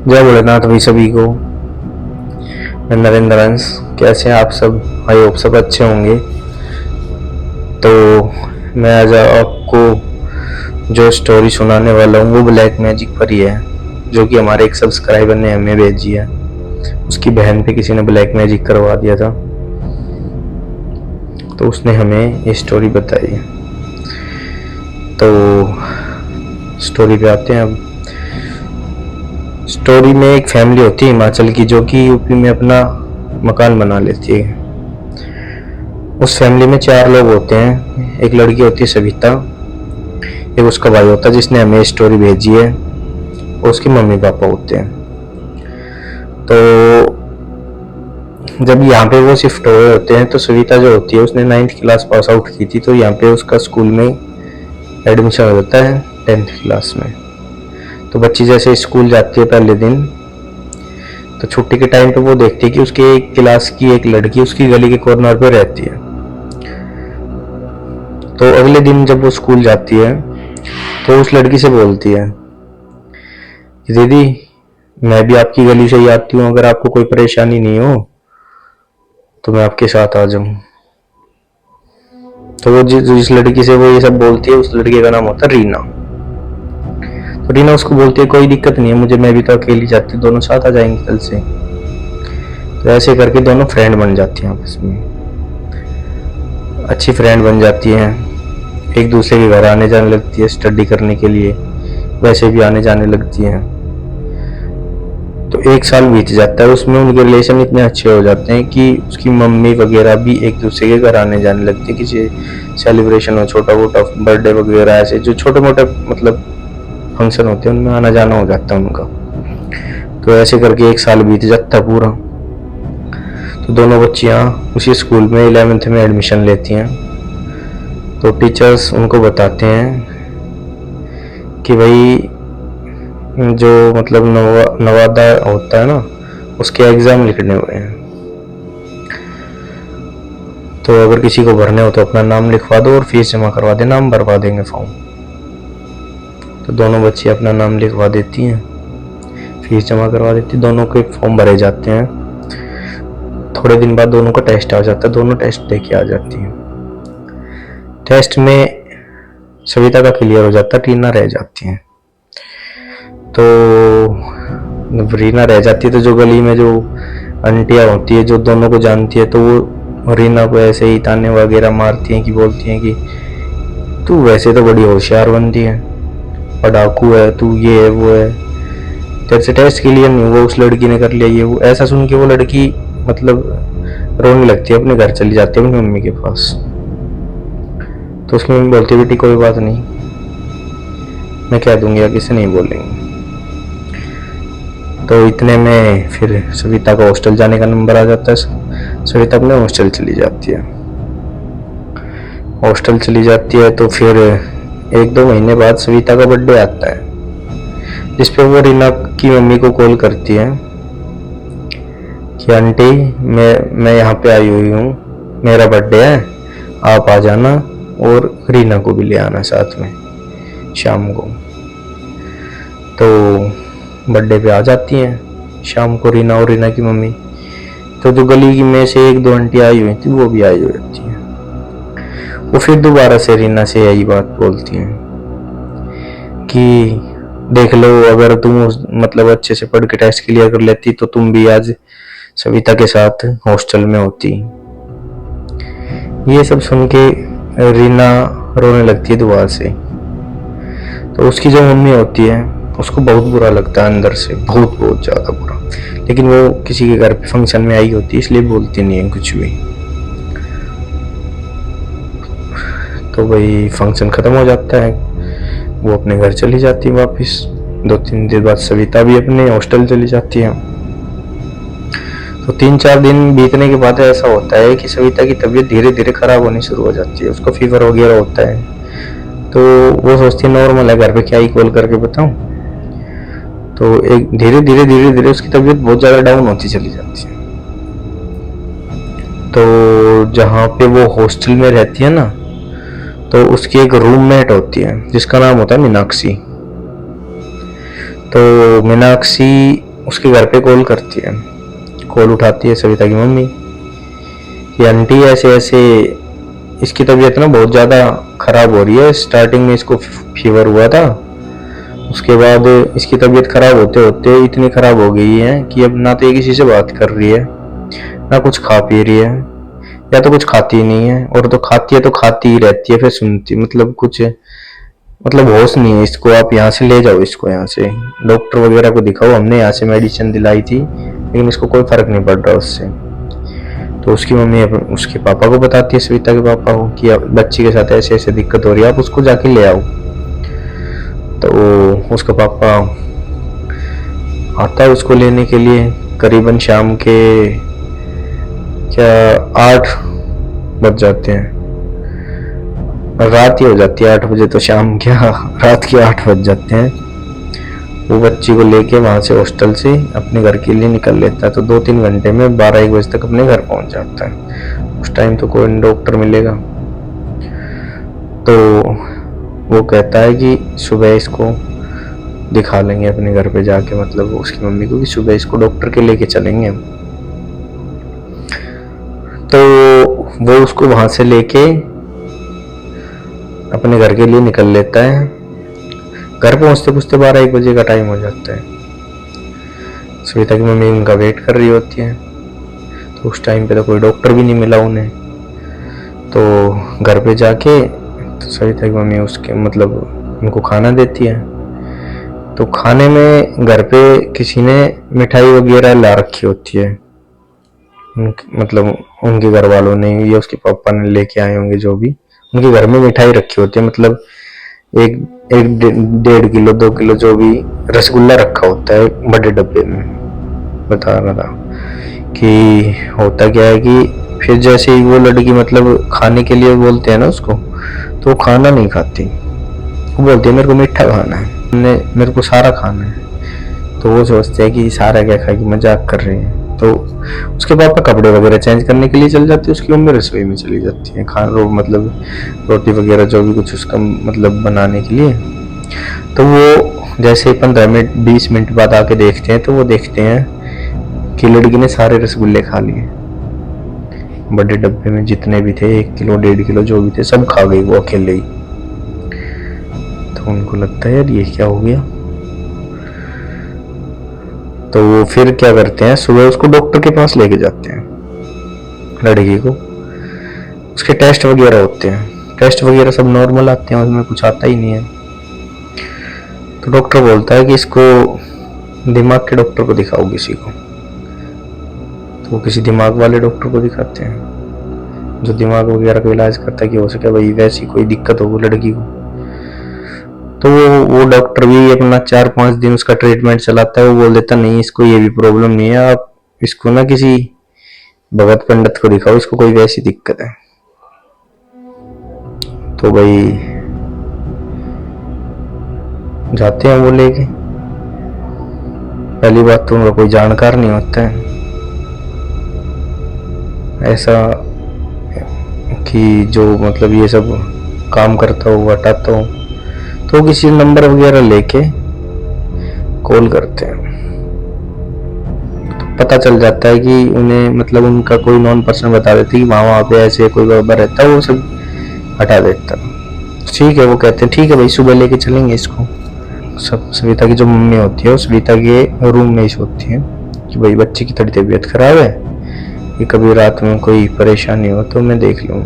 जय भोलेनाथ भाई सभी को। मैं नरेंद्र अंश। कैसे हैं आप सब? आई होप सब अच्छे होंगे। तो मैं आज आपको जो स्टोरी सुनाने वाला हूँ वो ब्लैक मैजिक पर ही है, जो कि हमारे एक सब्सक्राइबर ने हमें भेजी है। उसकी बहन पे किसी ने ब्लैक मैजिक करवा दिया था, तो उसने हमें ये स्टोरी बताई है। तो स्टोरी पे आते हैं अब। स्टोरी में एक फैमिली होती है हिमाचल की, जो कि यूपी में अपना मकान बना लेती है। उस फैमिली में 4 लोग होते हैं। एक लड़की होती है सविता, एक उसका भाई होता है जिसने हमें स्टोरी भेजी है, और उसके मम्मी पापा होते हैं। तो जब यहाँ पे वो शिफ्ट हुए होते हैं, तो सविता जो होती है उसने 9th क्लास पास आउट की थी, तो यहाँ पे उसका स्कूल में एडमिशन हो जाता है 10th क्लास में। तो बच्ची जैसे स्कूल जाती है पहले दिन, तो छुट्टी के टाइम पे वो देखती है कि उसके एक क्लास की एक लड़की उसकी गली के कॉर्नर पे रहती है। तो अगले दिन जब वो स्कूल जाती है, तो उस लड़की से बोलती है कि दीदी, मैं भी आपकी गली से ही आती हूँ, अगर आपको कोई परेशानी नहीं हो तो मैं आपके साथ आ जाऊँ। तो वो जिस लड़की से वो ये सब बोलती है, उस लड़की का नाम होता है रीना। तो रीना उसको बोलती है कोई दिक्कत नहीं है मुझे, मैं भी तो अकेली जाती हूँ, दोनों साथ आ जाएंगे कल से। तो ऐसे करके दोनों फ्रेंड बन जाती हैं आपस में, अच्छी फ्रेंड बन जाती हैं। एक दूसरे के घर आने जाने लगती है स्टडी करने के लिए, वैसे भी आने जाने लगती हैं। तो 1 साल बीत जाता है, उसमें उनके रिलेशन इतने अच्छे हो जाते हैं कि उसकी मम्मी वगैरह भी एक दूसरे के घर आने जाने लगती है। किसी सेलिब्रेशन हो, छोटा मोटा बर्थडे वगैरह, ऐसे जो छोटे मोटे मतलब फंक्शन होते हैं उनमें आना जाना हो जाता है उनका। तो ऐसे करके 1 साल बीत जाता है पूरा। तो दोनों बच्चियां उसी स्कूल में 11th में एडमिशन लेती हैं। तो टीचर्स उनको बताते हैं कि भाई जो मतलब नवादा होता है ना, उसके एग्ज़ाम लिखने हुए हैं, तो अगर किसी को भरने हो तो अपना नाम लिखवा दो और फीस जमा करवा देना, हम भरवा देंगे फॉर्म। तो दोनों बच्ची अपना नाम लिखवा देती हैं, फीस जमा करवा देती, दोनों के फॉर्म भरे जाते हैं। थोड़े दिन बाद दोनों का टेस्ट आ जाता है, दोनों टेस्ट देके आ जाती हैं। टेस्ट में सविता का क्लियर हो जाता है, टीना रह जाती है। तो रीना रह जाती है, तो जो गली में जो आंटियाँ होती है जो दोनों को जानती है, तो वो रीना को ऐसे ही ताने वगैरह मारती हैं कि बोलती हैं कि तू वैसे तो बड़ी होशियार बनती है, पढ़ाकू है तू, ये है वो है, तेरे से टेस्ट क्लियर नहीं हुआ, उस लड़की ने कर लिया ये वो। ऐसा सुन के वो लड़की मतलब रोने लगती है, अपने घर चली जाती है अपनी मम्मी के पास। तो उसकी मम्मी बोलती है बेटी कोई बात नहीं, मैं कह दूंगी, आगे से नहीं बोलेंगे। तो इतने में फिर सविता का हॉस्टल जाने का नंबर आ जाता है। सविता अपने हॉस्टल चली जाती है। हॉस्टल चली जाती है तो फिर 1-2 महीने बाद सविता का बर्थडे आता है, जिस पे वो रीना की मम्मी को कॉल करती है कि आंटी मैं यहाँ पे आई हुई हूँ, मेरा बर्थडे है, आप आ जाना और रीना को भी ले आना साथ में शाम को। तो बर्थडे पे आ जाती हैं शाम को रीना और रीना की मम्मी। तो जो गली की में से 1-2 आंटी आई हुई थी वो भी आई हुई थी। वो फिर दोबारा से रीना से यही बात बोलती हैं कि देख लो, अगर तुम मतलब अच्छे से पढ़ के टेस्ट क्लियर कर लेती तो तुम भी आज सविता के साथ हॉस्टल में होती। ये सब सुन के रीना रोने लगती है दोबारा से। तो उसकी जो मम्मी होती है उसको बहुत बुरा लगता है अंदर से, बहुत बहुत ज़्यादा बुरा। लेकिन वो किसी के घर पे फंक्शन में आई होती है, इसलिए बोलती नहीं है कुछ भी। तो वही फंक्शन ख़त्म हो जाता है, वो अपने घर चली जाती है वापस। 2-3 दिन बाद सविता भी अपने हॉस्टल चली जाती है। तो 3-4 दिन बीतने के बाद ऐसा होता है कि सविता की तबीयत धीरे धीरे ख़राब होनी शुरू हो जाती है। उसको फीवर वगैरह होता है, तो वो सोचती है नॉर्मल है, घर पे क्या ही कॉल करके बताऊं। तो एक धीरे धीरे उसकी तबीयत बहुत ज़्यादा डाउन होती चली जाती है। तो जहाँ पे वो हॉस्टल में रहती है ना, तो उसकी एक रूममेट होती है जिसका नाम होता है मीनाक्षी। तो मीनाक्षी उसके घर पे कॉल करती है, कॉल उठाती है सविता की मम्मी कि आंटी ऐसे ऐसे इसकी तबीयत ना बहुत ज़्यादा ख़राब हो रही है। स्टार्टिंग में इसको फीवर हुआ था, उसके बाद इसकी तबीयत ख़राब होते होते इतनी ख़राब हो गई है कि अब ना तो ये किसी से बात कर रही है, ना कुछ खा पी रही है, या तो कुछ खाती ही नहीं है, और तो खाती है तो खाती ही रहती है, फिर सुनती मतलब कुछ मतलब होश नहीं है इसको। आप यहाँ से ले जाओ इसको, यहाँ से डॉक्टर वगैरह को दिखाओ। हमने यहाँ से मेडिसिन दिलाई थी लेकिन इसको कोई फ़र्क नहीं पड़ रहा उससे। तो उसकी मम्मी उसके पापा को बताती है, सविता के पापा को, कि बच्ची के साथ ऐसे ऐसे दिक्कत हो रही है, आप उसको जाके ले आओ। तो उसका पापा आता है उसको लेने के लिए। करीबन शाम के क्या 8 बज जाते हैं, रात ही हो जाती है 8 बजे, तो शाम क्या रात के 8 बज जाते हैं। वो बच्ची को लेके वहां से हॉस्टल से अपने घर के लिए निकल लेता है। तो 2-3 घंटे में 12-1 बजे तक अपने घर पहुंच जाता है। उस टाइम तो कोई डॉक्टर मिलेगा। तो वो कहता है कि सुबह इसको दिखा लेंगे अपने घर पे जाके, मतलब उसकी मम्मी को, कि सुबह इसको डॉक्टर के लेके चलेंगे। तो वो उसको वहां से लेके अपने घर के लिए निकल लेता है। घर पहुंचते पहुंचते 12-1 बजे का टाइम हो जाता है। सविता की मम्मी उनका वेट कर रही होती है। तो उस टाइम पे तो कोई डॉक्टर भी नहीं मिला उन्हें। तो घर पे जाके तो सविता की मम्मी उसके मतलब उनको खाना देती है। तो खाने में घर पे किसी ने मिठाई वगैरह ला रखी होती है, मतलब उनके घर वालों ने या उसके पापा ने लेके आए होंगे, जो भी उनके घर में मिठाई रखी होती है। मतलब 1-1.5 किलो 2 किलो जो भी रसगुल्ला रखा होता है बड़े डब्बे में। बता रहा था कि होता क्या है कि फिर जैसे ही वो लड़की मतलब खाने के लिए बोलते हैं ना उसको, तो वो खाना नहीं खाती। वो बोलती है मेरे को मीठा खाना है, मेरे को सारा खाना है। तो वो सोचते हैं कि सारा क्या खाएगी, मजाक कर रही है। तो उसके पापा कपड़े वगैरह चेंज करने के लिए चल जाते हैं, उसकी मम्मी रसोई में चली जाती है खाना मतलब रोटी वगैरह जो भी कुछ उसका मतलब बनाने के लिए। तो वो जैसे 15 मिनट 20 मिनट बाद आके देखते हैं, तो वो देखते हैं कि लड़की ने सारे रसगुल्ले खा लिए। बड़े डब्बे में जितने भी थे 1 किलो 1.5 किलो जो भी थे सब खा गई वो अकेले ही। तो उनको लगता है यार ये क्या हो गया। तो वो फिर क्या करते हैं, सुबह उसको डॉक्टर के पास लेके जाते हैं लड़की को। उसके टेस्ट वगैरह होते हैं, टेस्ट वगैरह सब नॉर्मल आते हैं, उसमें कुछ आता ही नहीं है। तो डॉक्टर बोलता है कि इसको दिमाग के डॉक्टर को दिखाओ किसी को। तो वो किसी दिमाग वाले डॉक्टर को दिखाते हैं जो दिमाग वगैरह का इलाज करता है कि हो सके भाई वैसी कोई दिक्कत हो लड़की को। तो वो डॉक्टर भी अपना 4-5 दिन उसका ट्रीटमेंट चलाता है। वो बोल देता नहीं इसको ये भी प्रॉब्लम नहीं है, आप इसको ना किसी भगत पंडित को दिखाओ, इसको कोई वैसी दिक्कत है। तो भाई जाते हैं वो लेके। पहली बात तो उनका कोई जानकार नहीं होता है ऐसा कि जो मतलब ये सब काम करता हो हटाता हो। तो किसी नंबर वगैरह लेके कॉल करते हैं। तो पता चल जाता है कि उन्हें मतलब उनका कोई नॉन पर्सन बता देते कि वहाँ पे ऐसे कोई बाबा रहता है, वो सब हटा देता। ठीक है, वो कहते हैं ठीक है भाई सुबह लेके चलेंगे इसको। सब सविता की जो मम्मी होती है वो सविता के रूम में ही सोती है कि भाई बच्चे की थोड़ी तबीयत खराब है, कि कभी रात में कोई परेशानी हो तो मैं देख लूँ।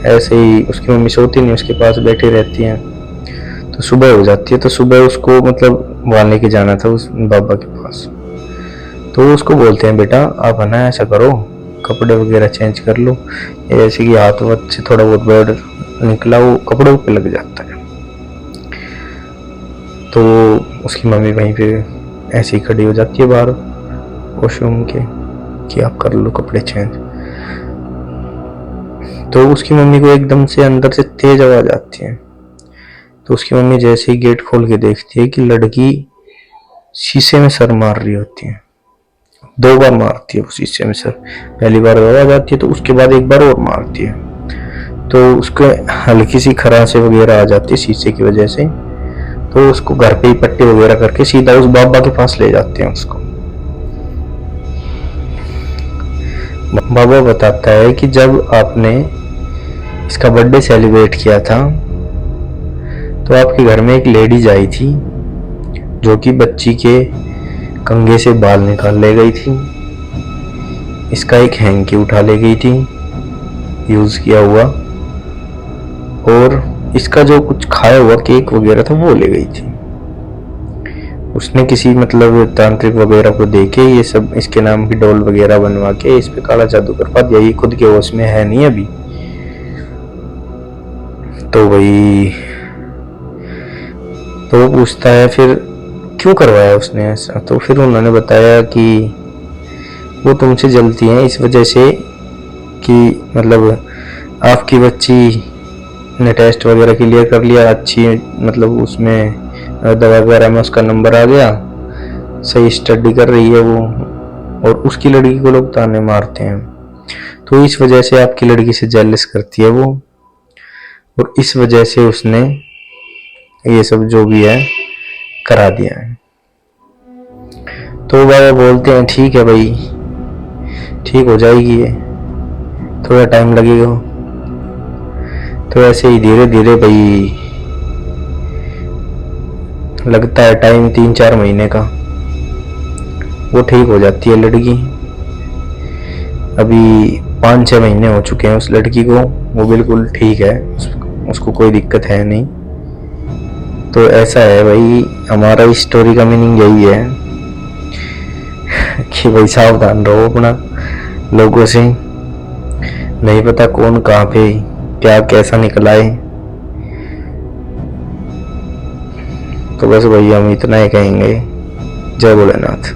ऐसे ही उसकी मम्मी सोती नहीं, उसके पास बैठी रहती है। तो सुबह हो जाती है, तो सुबह उसको मतलब वहाँ लेके जाना था उस बाबा के पास। तो उसको बोलते हैं बेटा आप है ना ऐसा करो कपड़े वगैरह चेंज कर लो। ऐसे कि हाथ वाथ से थोड़ा बहुत ब्लड निकला वो कपड़ों पे लग जाता है। तो उसकी मम्मी वहीं पे ऐसे ही खड़ी हो जाती है बाहर वॉशरूम के कि आप कर लो कपड़े चेंज। तो उसकी मम्मी को एकदम से अंदर से तेज आवाज आती है। तो उसकी मम्मी जैसे ही गेट खोल के देखती है कि लड़की शीशे में सर मार रही होती है। 2 बार मारती है वो शीशे में सर। पहली बार आवाज आती है तो उसके बाद 1 बार और मारती है। तो उसको हल्की सी खराशे वगैरह आ जाती है शीशे की वजह से। तो उसको घर पे ही पट्टी वगैरह करके सीधा उस बाबा के पास ले जाते हैं उसको। बाबा बताता है कि जब आपने इसका बर्थडे सेलिब्रेट किया था तो आपके घर में एक लेडीज आई थी जो कि बच्ची के कंघे से बाल निकाल ले गई थी, इसका एक हैंकी उठा ले गई थी यूज़ किया हुआ, और इसका जो कुछ खाया हुआ केक वगैरह था वो ले गई थी। उसने किसी मतलब तांत्रिक वगैरह को देके ये सब इसके नाम की डॉल वगैरह बनवा के इस पे काला जादू करवा दिया। ये खुद के होश में है नहीं अभी। तो वही तो वो पूछता है फिर क्यों करवाया उसने ऐसा। तो फिर उन्होंने बताया कि वो तुमसे जलती हैं इस वजह से कि मतलब आपकी बच्ची ने टेस्ट वगैरह क्लियर कर लिया, अच्छी मतलब उसमें दवा वगैरह में उसका नंबर आ गया, सही स्टडी कर रही है वो, और उसकी लड़की को लोग ताने मारते हैं, तो इस वजह से आपकी लड़की से जेलस करती है वो, और इस वजह से उसने ये सब जो भी है करा दिया है। तो बाबा बोलते हैं ठीक है भाई, ठीक हो जाएगी ये, थोड़ा टाइम लगेगा। तो ऐसे ही धीरे धीरे भाई लगता है टाइम 3-4 महीने का, वो ठीक हो जाती है लड़की। अभी 5-6 महीने हो चुके हैं उस लड़की को, वो बिल्कुल ठीक है, उसको कोई दिक्कत है नहीं। तो ऐसा है भाई, हमारा इस स्टोरी का मीनिंग यही है कि भाई सावधान रहो अपना लोगों से, नहीं पता कौन कहाँ पे क्या कैसा निकल आए। तो बस भाई हम इतना ही कहेंगे। जय भोलेनाथ।